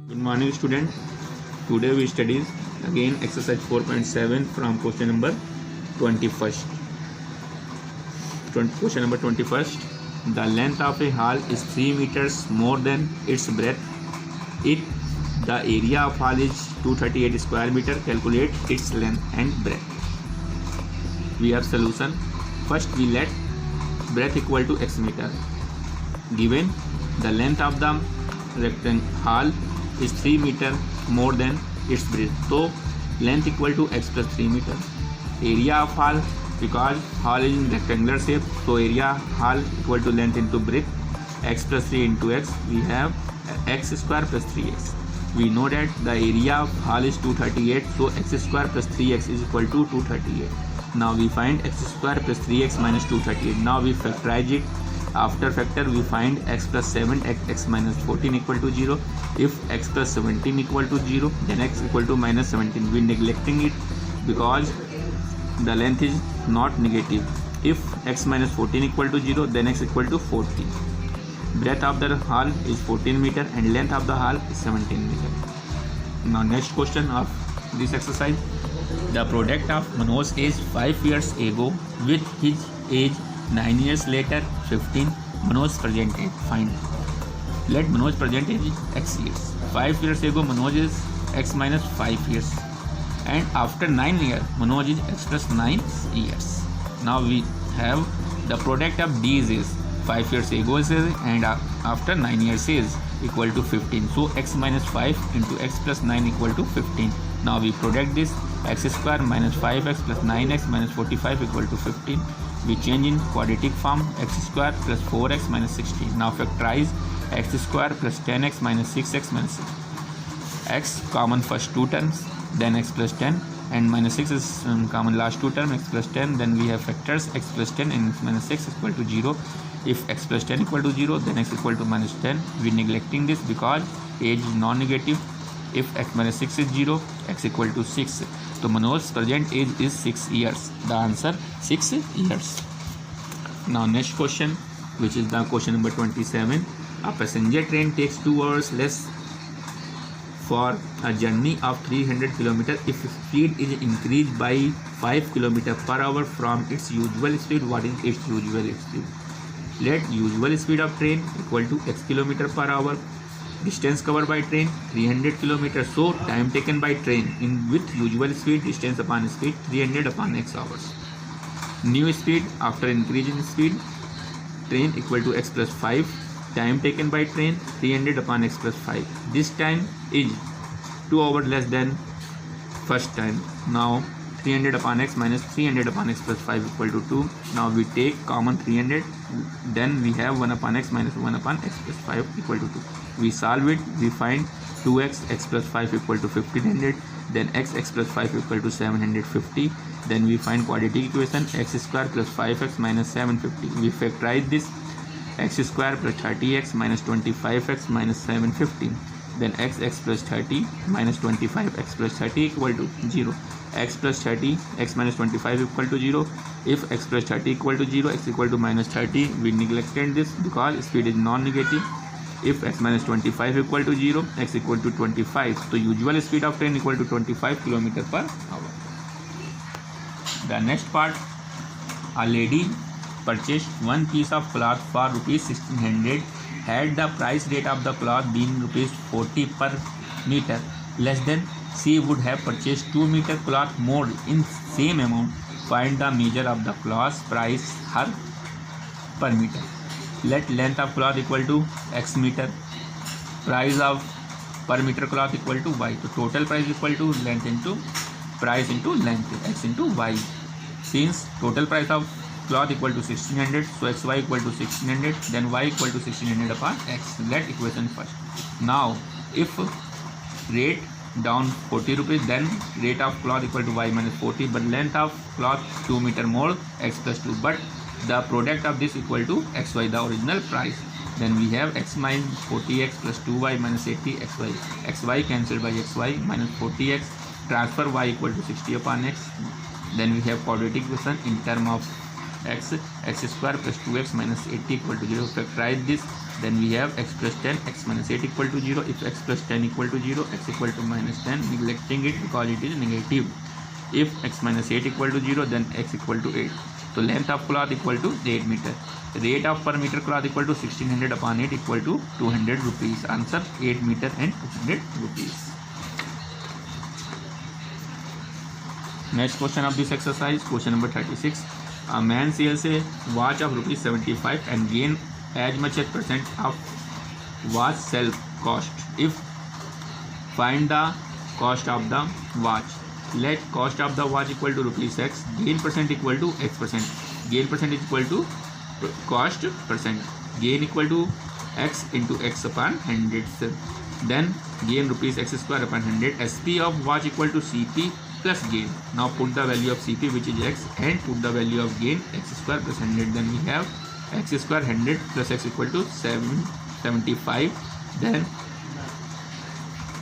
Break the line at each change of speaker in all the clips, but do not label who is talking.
Good morning, student. Today we study again exercise 4.7 from question number 21st. Question number 21st. The length of a hall is 3 meters more than its breadth. If the area of hall is 238 square meter, calculate its length and breadth. We have solution. First we let breadth equal to x meter. Given the length of the rectangle hall is 3 meter more than its breadth, so length equal to x plus 3 meter. Area of hall, because hall is in rectangular shape, so area hall equal to length into breadth, x plus 3 into x, we have x square plus 3x. We know that the area of hall is 238, so x square plus 3x is equal to 238. Now we find x square plus 3x minus 238. Now we factorize it. After factor we find x plus 7 x minus 14 equal to 0. If x plus 17 equal to 0, then x equal to minus 17. We neglecting it because the length is not negative. If x minus 14 equal to 0, then x equal to 14. Breadth of the hall is 14 meter and length of the hall is 17 meter. Now next question of this exercise. The product of Manoj's age 5 years ago with his age 9 years later 15. Manoj's present age. Find. Let Manoj's present age is x years. 5 years ago Manoj is x minus 5 years, and after 9 years Manoj is x plus 9 years. Now we have the product of these is 5 years ago is and after 9 years is equal to 15. So x minus 5 into x plus 9 equal to 15. Now we product this x square minus 5x plus 9x minus 45 equal to 15. We change in quadratic form x square plus 4x minus 16. Now factorize x square plus 10x minus 6x minus 6. X common first two terms, then x plus 10, and minus 6 is common last two terms, x plus 10. Then we have factors x plus 10 and x minus 6 equal to 0. If x plus 10 equal to 0, then x equal to minus 10. We neglecting this because age is non-negative. If x minus 6 is 0, x equal to 6. So Manoj's present age is 6 years. The answer 6 years. Now next question, which is the question number 27. A passenger train takes 2 hours less for a journey of 300 km if speed is increased by 5 km per hour from its usual speed. What is its usual speed? Let usual speed of train equal to x km per hour. Distance covered by train 300 km. So time taken by train in with usual speed, distance upon speed 300 upon x hours. New speed after increase in speed, train equal to x plus 5. Time taken by train 300 upon x plus 5. This time is 2 hours less than first time. Now 300 upon x minus 300 upon x plus 5 equal to 2. Now we take common 300. Then we have 1 upon x minus 1 upon x plus 5 equal to 2. We solve it. We find 2x x plus 5 equal to 1500. Then x plus 5 equal to 750. Then we find quadratic equation x square plus 5x minus 750. We factorize this. X square plus 30x minus 25x minus 750. Then x plus 30 minus 25 x plus 30 equal to 0. X plus 30 x minus 25 equal to 0. If x plus 30 equal to 0, x equal to minus 30. We neglected this because speed is non-negative. If x minus 25 equal to 0, x equal to 25. So usual speed of train equal to 25 km per hour. The next part, a lady purchased one piece of cloth for rupees 1600. Had the price rate of the cloth been rupees 40 per meter less than, she would have purchased 2 meter cloth more in same amount. Find the measure of the cloth price her per meter. Let length of cloth equal to x meter, price of per meter cloth equal to y. So total price equal to length into price into length, x into y. Since total price of cloth equal to 1600, so xy equal to 1600, then y equal to 1600 upon x. Let equation first. Now if rate down 40 rupees, then rate of cloth equal to y minus 40, but length of cloth 2 meter more, x plus 2, but the product of this equal to xy, the original price. Then we have x minus 40x plus 2y minus 80 xy. Xy cancelled by xy minus 40x. Transfer y equal to 60 upon x. Then we have quadratic equation in term of x square plus 2x minus 80 equal to 0. Factorize this, then we have x plus 10 x minus 8 equal to 0. If x plus 10 equal to 0, x equal to minus 10, neglecting it because it is negative. If x minus 8 equal to 0, then x equal to 8. So length of cloth equal to 8 meter. Rate of per meter cloth equal to 1600 upon 8 equal to 200 rupees. Answer 8 meter and 200 rupees. Next question of this exercise, question number 36. A man sells a watch of rupees 75 and gain as much as percent of watch sell cost. If find the cost of the watch. Let cost of the watch equal to rupees x, gain percent equal to x percent. Gain percent is equal to cost percent. Gain equal to x into x upon 100. Then gain rupees x square upon 100. SP of watch equal to CP plus gain. Now put the value of CP, which is x, and put the value of gain, x square plus 100. Then we have x square 100 plus x equal to 775. Then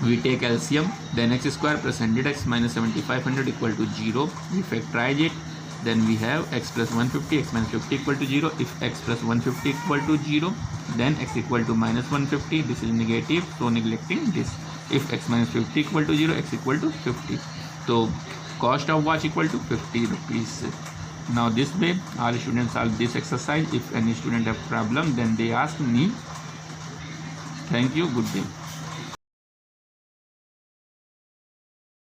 we take LCM. Then x square plus 100x minus 7500 equal to 0. We factorize it. Then we have x plus 150, x minus 50 equal to 0. If x plus 150 equal to 0, then x equal to minus 150. This is negative, so neglecting this. If x minus 50 equal to 0, x equal to 50. So cost of watch equal to 50 rupees. Now this way all students solve this exercise. If any student have problem, then they ask me. Thank you. Good day.